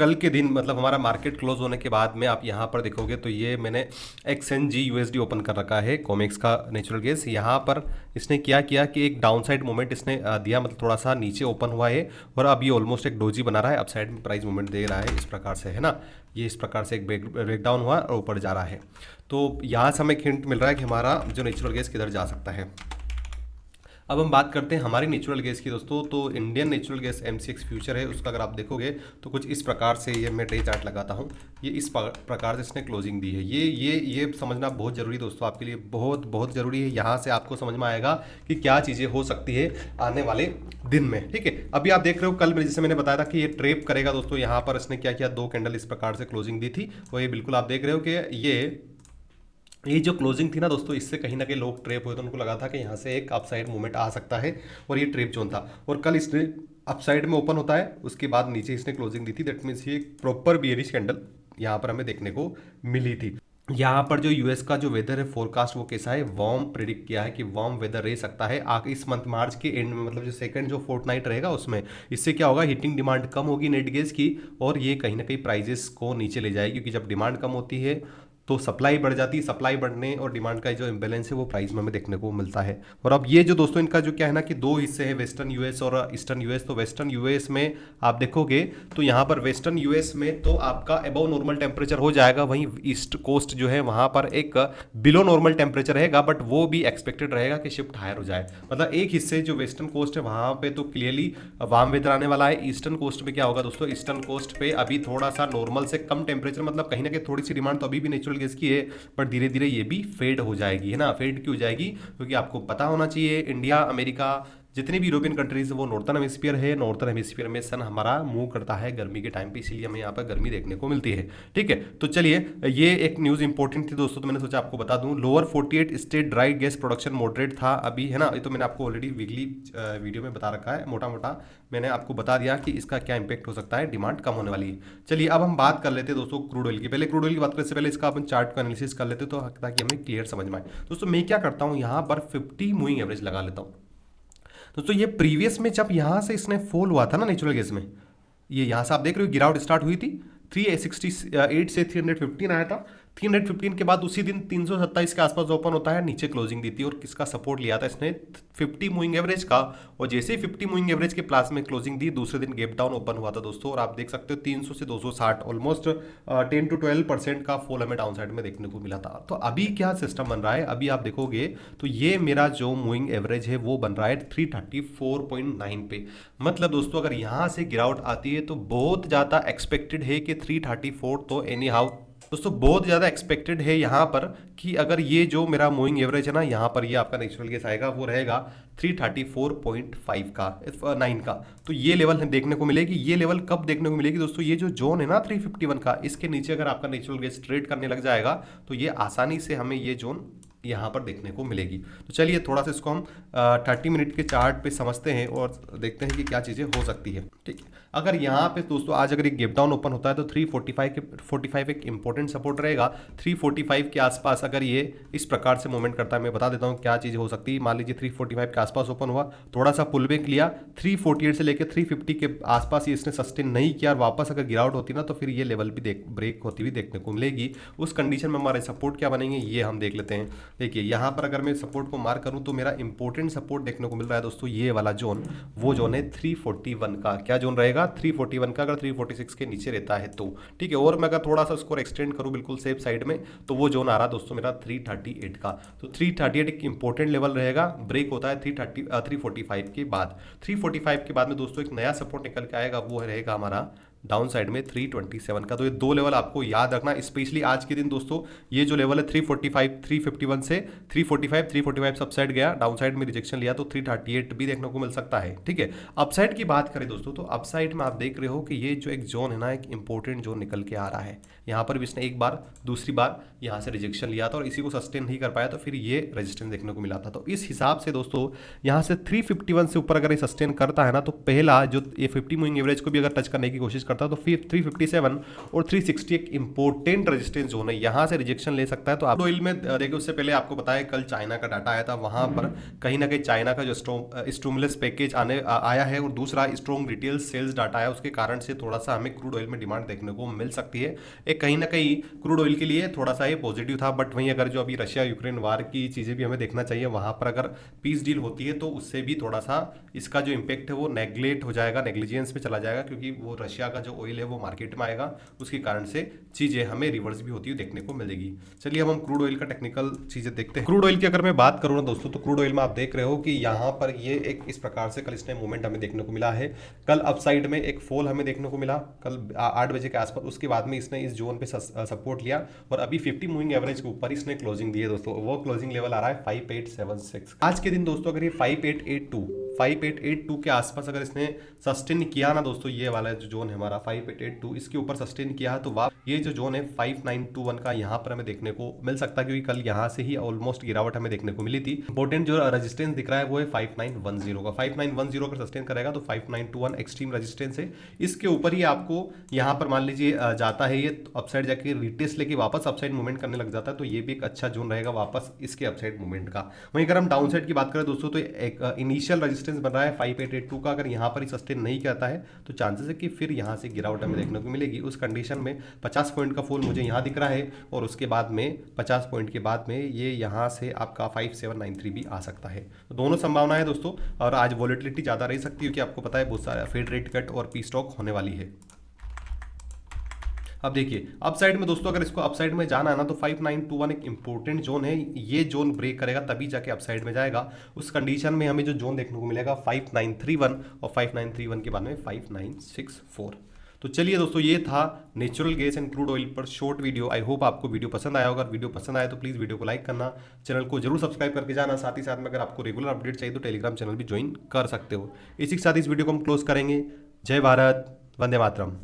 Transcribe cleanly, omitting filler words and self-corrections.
कल के दिन मतलब हमारा मार्केट क्लोज होने के बाद में आप यहाँ पर देखोगे तो ये मैंने XNG USD ओपन कर रखा है कॉमेक्स का नेचुरल गैस। यहाँ पर इसने क्या किया कि एक डाउन साइड मूवमेंट इसने दिया, मतलब थोड़ा सा नीचे ओपन हुआ है और अब ये ऑलमोस्ट एक डोजी बना रहा है, अपसाइड में प्राइस मूवमेंट दे रहा है इस प्रकार से, है ना। ये इस प्रकार से एक ब्रेकडाउन हुआ और ऊपर जा रहा है। तो यहाँ से हमें एक हिंट मिल रहा है कि हमारा जो नेचुरल गैस किधर जा सकता है। अब हम बात करते हैं हमारी नेचुरल गैस की दोस्तों। तो Indian natural gas MCX future है, उसका अगर आप देखोगे तो कुछ इस प्रकार से, ये मैं डे चार्ट लगाता हूँ, ये इस प्रकार से इसने क्लोजिंग दी है। ये समझना बहुत ज़रूरी दोस्तों, आपके लिए बहुत बहुत ज़रूरी है। यहाँ से आपको समझ में आएगा कि क्या चीज़ें हो सकती है आने वाले दिन में, ठीक है। अभी आप देख रहे हो कल जैसे मैंने बताया था कि ये ट्रेप करेगा दोस्तों। यहाँ पर इसने क्या किया, 2 कैंडल इस प्रकार से क्लोजिंग दी थी और ये बिल्कुल आप देख रहे हो कि ये जो क्लोजिंग थी ना दोस्तों, इससे कहीं ना कहीं लोग ट्रेप हुए, तो उनको लगा था कि यहाँ से एक अपसाइड मूवमेंट आ सकता है और ये ट्रेप जोन था। और कल इसने अपसाइड में ओपन होता है, उसके बाद नीचे इसने क्लोजिंग दी थी। दैट मीन्स ये एक प्रॉपर बियरिश कैंडल यहाँ पर हमें देखने को मिली थी। यहाँ पर जो यूएस का जो वेदर है फोरकास्ट वो कैसा है, वार्म प्रिडिक्ट किया है कि वार्म वेदर रह सकता है आगे इस मंथ मार्च के एंड में, मतलब जो सेकंड जो फोर्टनाइट रहेगा उसमें। इससे क्या होगा, हीटिंग डिमांड कम होगी नेट गैस की और ये कहीं ना कहीं प्राइजेस को नीचे ले जाएगी, क्योंकि जब डिमांड कम होती है तो सप्लाई बढ़ जाती है। सप्लाई बढ़ने और डिमांड का जो इम्बेलेंस है वो प्राइस में हमें देखने को मिलता है। और अब ये जो दोस्तों इनका जो क्या है ना कि 2 हिस्से हैं, वेस्टर्न यूएस और ईस्टर्न यूएस। तो वेस्टर्न यूएस में आप देखोगे तो यहाँ पर वेस्टर्न यूएस में तो आपका अबव नॉर्मल टेम्परेचर हो जाएगा, वहीं ईस्ट कोस्ट जो है वहाँ पर एक बिलो नॉर्मल टेम्परेचर रहेगा, बट वो भी एक्सपेक्टेड रहेगा कि शिफ्ट हायर हो जाए। मतलब एक हिस्से जो वेस्टर्न कोस्ट है वहाँ पे तो क्लियरली वार्म वेदर आने वाला है। ईस्टर्न कोस्ट पे क्या होगा दोस्तों, ईस्टर्न कोस्ट पे अभी थोड़ा सा नॉर्मल से कम टेम्परेचर, मतलब कहीं ना कहीं थोड़ी सी डिमांड तो अभी भी नेचुरल गैस की है, पर धीरे धीरे ये भी फेड हो जाएगी, है ना। फेड क्यों हो जाएगी, क्योंकि आपको पता होना चाहिए इंडिया, अमेरिका, जितने भी यूरोपियन कंट्रीज वो नॉर्थन हेमिस्फीयर है। नॉर्थन हेमिस्फीयर में सन हमारा मूव करता है गर्मी के टाइम पे, इसीलिए हमें यहाँ पर गर्मी देखने को मिलती है, ठीक है। तो चलिए, ये एक न्यूज़ इंपॉर्टेंट थी दोस्तों, तो मैंने सोचा आपको बता दूं। Lower 48 state dry gas production moderate था अभी, है ना। ये तो मैंने आपको ऑलरेडी वीकली वीडियो में बता रखा है, मोटा मोटा मैंने आपको बता दिया कि इसका क्या इंपैक्ट हो सकता है, डिमांड कम होने वाली है। चलिए अब हम बात कर लेते हैं दोस्तों क्रूड ऑयल की। पहले क्रूड ऑयल की बात करने से पहले इसका अपन चार्ट का एनालिसिस कर लेते तो ताकि हमें क्लियर समझ में आए। दोस्तों मैं क्या करता हूँ, यहाँ पर 50 मूविंग एवरेज लगा लेता हूँ। दोस्तों ये प्रीवियस में जब यहाँ से इसने फॉल हुआ था ना नेचुरल गैस में, ये यहाँ से आप देख रहे हो गिरावट स्टार्ट हुई थी, 368 से 315 आया था। 315 के बाद उसी दिन 327 के आसपास ओपन होता है, नीचे क्लोजिंग दी थी और किसका सपोर्ट लिया था इसने, 50 मूविंग एवरेज का। और जैसे ही 50 मूविंग एवरेज के प्लस में क्लोजिंग दी, दूसरे दिन गैप डाउन ओपन हुआ था दोस्तों। और आप देख सकते हो 300 से 260 ऑलमोस्ट 10 to 12% का फॉल हमें डाउन साइड में देखने को मिला था। तो अभी क्या सिस्टम बन रहा है, अभी आप देखोगे तो ये मेरा जो मूविंग एवरेज है वो बन रहा है 334.9 पे। मतलब दोस्तों अगर यहाँ से गिरावट आती है तो बहुत ज़्यादा एक्सपेक्टेड है कि 334 तो एनी हाउ दोस्तों बहुत ज़्यादा एक्सपेक्टेड है यहाँ पर कि अगर ये जो मेरा मूविंग एवरेज है ना, यहाँ पर ये आपका नेचुरल गैस आएगा वो रहेगा 334.5 का 9 का। तो ये लेवल देखने को मिलेगी। ये लेवल कब देखने को मिलेगी दोस्तों, ये जो जोन है ना 351 का, इसके नीचे अगर आपका नेचुरल गैस ट्रेड करने लग जाएगा तो ये आसानी से हमें ये जोन यहाँ पर देखने को मिलेगी। तो चलिए थोड़ा सा इसको हम 30 मिनट के चार्ट पे समझते हैं और देखते हैं कि क्या चीज़ें हो सकती है, ठीक है। अगर यहाँ पे दोस्तों आज अगर एक गैप डाउन ओपन होता है तो 345 एक इंपॉर्टेंट सपोर्ट रहेगा। 345 के आसपास अगर ये इस प्रकार से मूवमेंट करता है, मैं बता देता हूँ क्या चीज़ हो सकती है। मान लीजिए 345 के आसपास ओपन हुआ, थोड़ा सा पुल बैक लिया, 348 से लेकर 350 के आसपास ये इसने सस्टेन नहीं किया और वापस अगर गिरावट होती ना तो फिर ये लेवल भी ब्रेक होती हुई देखने को मिलेगी। उस कंडीशन में हमारे सपोर्ट क्या बनेंगे ये हम देख लेते हैं। देखिए यहाँ पर अगर मैं सपोर्ट को मार्क करूँ तो मेरा इंपॉर्टेंट सपोर्ट देखने को मिल रहा है दोस्तों, ये वाला जोन, वो जोन है 341 का। क्या जोन रहेगा, 341 का। अगर 346 के नीचे रहता है तो ठीक है। और मैं अगर थोड़ा सा स्कोर एक्सटेंड करूँ बिल्कुल सेफ साइड में तो वो जोन आ रहा दोस्तों मेरा 338 का। तो 338 एक इंपॉर्टेंट लेवल रहेगा। ब्रेक होता है 345 के बाद। 345 के बाद में दोस्तों एक नया सपोर्ट निकल के आएगा, वो रहेगा हमारा डाउन साइड में 327 का। तो ये 2 लेवल आपको याद रखना, स्पेशली आज के दिन दोस्तों। ये जो लेवल है 345 351 से 345 सब साइड गया, डाउन साइड में रिजेक्शन लिया तो 338 भी देखने को मिल सकता है, ठीक है। अपसाइड की बात करें दोस्तों तो अपसाइड में आप देख रहे हो कि ये जो एक जोन है ना, एक इंपॉर्टेंट जोन निकल के आ रहा है। यहाँ पर भी इसने एक बार दूसरी बार यहाँ से रिजेक्शन लिया था और इसी को सस्टेन नहीं कर पाया तो फिर ये रेजिस्टेंस देखने को मिला था। तो इस हिसाब से दोस्तों यहाँ से 351 से ऊपर अगर ये सस्टेन करता है ना तो पहला जो ये 50 मूविंग एवरेज को भी अगर टच करने की कोशिश करता है। तो फिर 357 और 360 एक इंपॉर्टेंट रेजिस्टेंस जोन है, यहाँ से रिजेक्शन ले सकता है। तो आप ऑयल में देखिए, उससे पहले आपको बताया कल चाइना का डाटा आया था, वहाँ पर कहीं ना कहीं चाइना का जो स्टिमुलस पैकेज आया है और दूसरा स्ट्रॉन्ग रिटेल सेल्स डाटा आया, उसके कारण से थोड़ा सा हमें क्रूड ऑयल में डिमांड देखने को मिल सकती है। एक कहीं ना कहीं क्रूड ऑयल के लिए थोड़ा सा ये पॉजिटिव था। बट वहीं अगर जो अभी रशिया यूक्रेन वार की चीज़ें भी हमें देखना चाहिए, वहाँ पर अगर पीस डील होती है तो उससे भी थोड़ा सा इसका जो इम्पेक्ट है वो नेग्लेक्ट हो जाएगा, नेग्लिजेंस में चला जाएगा, क्योंकि वो रशिया का जो ऑयल है वो मार्केट में आएगा, उसके कारण से चीज़ें हमें रिवर्स भी होती हुई देखने को मिलेगी। चलिए अब हम क्रूड ऑयल का टेक्निकल चीज़ें देखते हैं। क्रूड ऑयल की अगर मैं बात करूँ ना दोस्तों, तो क्रूड ऑयल में आप देख रहे हो कि यहाँ पर ये एक इस प्रकार से कल इसने मूवमेंट हमें देखने को मिला है। कल अपसाइड में एक फॉल हमें देखने को मिला कल 8 बजे के आसपास, उसके बाद में इसने इस जोन पे सपोर्ट लिया और अभी 50 मूविंग एवरेज के ऊपर इसने क्लोजिंग दी है दोस्तों। वो क्लोजिंग लेवल आ रहा है 5876। आज के दिन दोस्तों अगर ये 5882 के आसपास अगर इसने सस्टेन किया ना दोस्तों, ये वाला जो जोन है हमारा 5882, इसके ऊपर सस्टेन किया है, तो ये जो जोन है 5921 का यहाँ पर हमें देखने को मिल सकता है, क्योंकि कल यहाँ से ही ऑलमोस्ट गिरावट हमें देखने को मिली थी। इंपॉर्टेंट जो रेजिस्टेंस दिख रहा है वो है 5910 का। 5910 अगर सस्टेन करेगा तो 5921 एक्सट्रीम रेजिस्टेंस है। इसके ऊपर ही आपको यहाँ पर मान लीजिए जाता है ये अपसाइड जाके रिटेस्ट लेके वापस अपसाइड मूवमेंट करने लग जाता है, तो ये भी एक अच्छा जोन रहेगा वापस इसके अपसाइड मूवमेंट का। वहीं अगर हम डाउन साइड की बात करें दोस्तों, तो एक इनिशियल रेजिस्टेंस बन रहा है 5882 का। अगर यहाँ पर ही सस्टेन नहीं करता है तो चांसेस है कि फिर यहाँ से गिरावट हमें देखने को मिलेगी। उस कंडीशन में 50 पॉइंट का फॉल मुझे यहाँ दिख रहा है और उसके बाद में 50 पॉइंट के बाद में ये यहाँ से आपका 5793 भी आ सकता है। तो दोनों संभावना है दोस्तों, और आज वॉलेटिलिटी ज़्यादा रह सकती है, क्योंकि आपको पता है बहुत सारा फेड रेट कट और पी स्टॉक होने वाली है। अब देखिए अपसाइड में दोस्तों, अगर इसको अपसाइड में जाना है ना, तो 5921 एक इंपॉर्टेंट जोन है। ये जोन ब्रेक करेगा तभी जाके अपसाइड में जाएगा। उस कंडीशन में हमें जो जोन देखने को मिलेगा 5931 और 5931 के बाद में 5964। तो चलिए दोस्तों, ये था natural gas and crude oil पर शॉर्ट वीडियो। आई होप आपको वीडियो पसंद आया होगा। वीडियो पसंद आया तो प्लीज़ वीडियो को लाइक करना, चैनल को जरूर सब्सक्राइब करके जाना। साथ ही साथ में अगर आपको रेगुलर अपडेट चाहिए तो टेलीग्राम चैनल भी ज्वाइन कर सकते हो। इसी के साथ इस वीडियो को हम क्लोज करेंगे। जय भारत, वंदे मातरम।